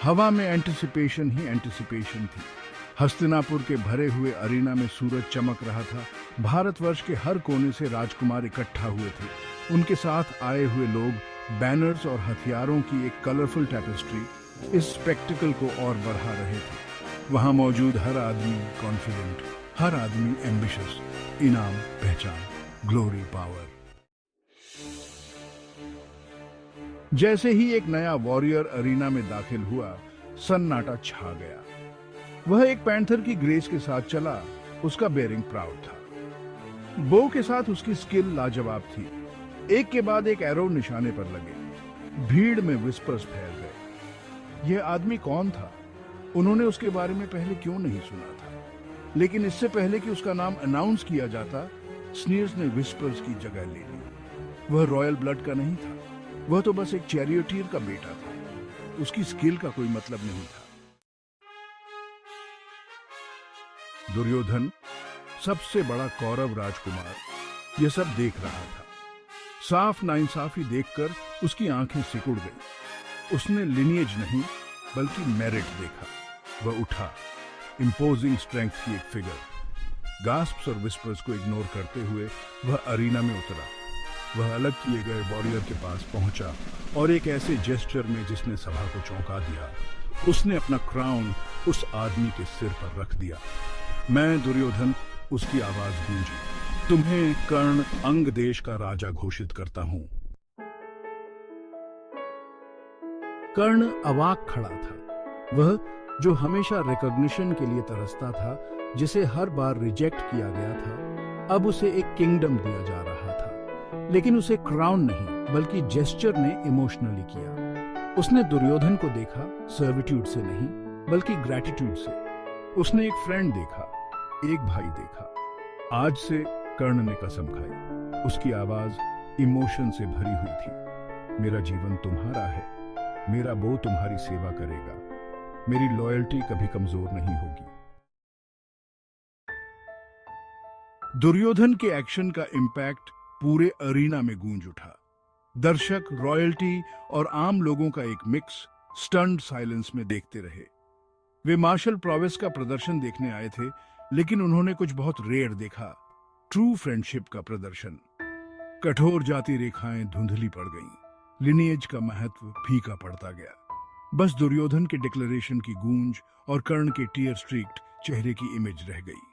हवा में एंटिसिपेशन ही एंटिसिपेशन थी। हस्तिनापुर के भरे हुए अरीना में सूरज चमक रहा था। भारतवर्ष के हर कोने से राजकुमार इकट्ठा हुए थे। उनके साथ आए हुए लोग, बैनर्स और हथियारों की एक कलरफुल टैपेस्ट्री इस स्पेक्टिकल को और बढ़ा रहे थे। वहां मौजूद हर आदमी कॉन्फिडेंट, हर आदमी एम्बिशियस, इनाम, पहचान, ग्लोरी, पावर। जैसे ही एक नया वॉरियर अरीना में दाखिल हुआ, सन्नाटा छा गया। वह एक पैंथर की ग्रेस के साथ चला। उसका बेयरिंग प्राउड था। बो के साथ उसकी स्किल लाजवाब थी। एक के बाद एक एरो निशाने पर लगे। भीड़ में विस्पर्स फैल गए। यह आदमी कौन था? उन्होंने उसके बारे में पहले क्यों नहीं सुना था? लेकिन इससे पहले कि उसका नाम अनाउंस किया जाता, स्नीयर्स ने विस्पर्स की जगह ले ली। वह रॉयल ब्लड का नहीं था। वह तो बस एक चैरियटियर का बेटा था। उसकी स्किल का कोई मतलब नहीं था। दुर्योधन, सबसे बड़ा कौरव राजकुमार, यह सब देख रहा था। साफ नाइंसाफी देखकर उसकी आंखें सिकुड़ गईं। उसने लिनिएज नहीं बल्कि मेरिट देखा। वह उठा, इंपोजिंग स्ट्रेंथ की एक फिगर। गास्प्स और विस्पर्स को इग्नोर करते हुए वह अरीना में उतरा। वह अलग किए गए वॉरियर के पास पहुंचा और एक ऐसे जेस्चर में जिसने सभा को चौंका दिया, उसने अपना क्राउन उस आदमी के सिर पर रख दिया। मैं दुर्योधन, उसकी आवाज गूंजी, तुम्हें कर्ण अंग देश का राजा घोषित करता हूं। कर्ण अवाक खड़ा था। वह जो हमेशा रिकॉग्निशन के लिए तरसता था, जिसे हर बार रिजेक्ट किया गया था, अब उसे एक किंगडम दिया जा रहा था। लेकिन उसे क्राउन नहीं बल्कि जेस्चर ने इमोशनली किया। उसने दुर्योधन को देखा, सर्विट्यूड से नहीं बल्कि ग्रैटिट्यूड से। उसने एक फ्रेंड देखा, एक भाई देखा। आज से कर्ण ने कसम खाई। उसकी आवाज इमोशन से भरी हुई थी। मेरा जीवन तुम्हारा है। मेरा बो तुम्हारी सेवा करेगा। मेरी लॉयल्टी कभी कमजोर नहीं होगी। दुर्योधन के एक्शन का इंपैक्ट पूरे अरीना में गूंज उठा। दर्शक रॉयल्टी और आम लोगों का एक मिक्स स्टन्ड साइलेंस में देखते रहे। वे मार्शल प्रोवेस का प्रदर्शन देखने आए थे, लेकिन उन्होंने कुछ बहुत रेयर देखा, ट्रू फ्रेंडशिप का प्रदर्शन। कठोर जाति रेखाएं धुंधली पड़ गईं। लिनिएज का महत्व फीका पड़ता गया। बस दुर्योधन के डिक्लेरेशन की गूंज और कर्ण के टीयर स्ट्रीक्ड चेहरे की इमेज रह गई।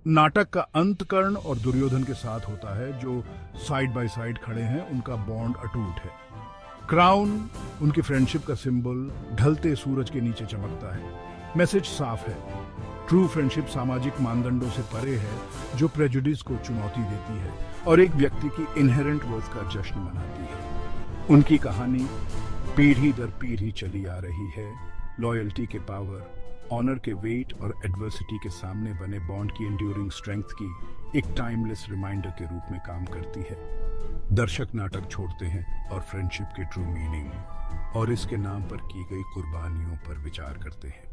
नाटक का अंत कर्ण और दुर्योधन के साथ होता है, जो साइड बाय साइड खड़े हैं। उनका बॉन्ड अटूट है। क्राउन उनकी फ्रेंडशिप का सिंबल ढलते सूरज के नीचे चमकता है। मैसेज साफ है। ट्रू फ्रेंडशिप सामाजिक मानदंडों से परे है, जो प्रेजुडिस को चुनौती देती है और एक व्यक्ति की इनहेरेंट वर्थ का जश्न मनाती है। उनकी कहानी पीढ़ी दर पीढ़ी चली आ रही है। लॉयल्टी के पावर, ऑनर के वेट और एडवर्सिटी के सामने बने बॉन्ड की एंड्यूरिंग स्ट्रेंथ की एक टाइमलेस रिमाइंडर के रूप में काम करती है। दर्शक नाटक छोड़ते हैं और फ्रेंडशिप के ट्रू मीनिंग और इसके नाम पर की गई कुर्बानियों पर विचार करते हैं।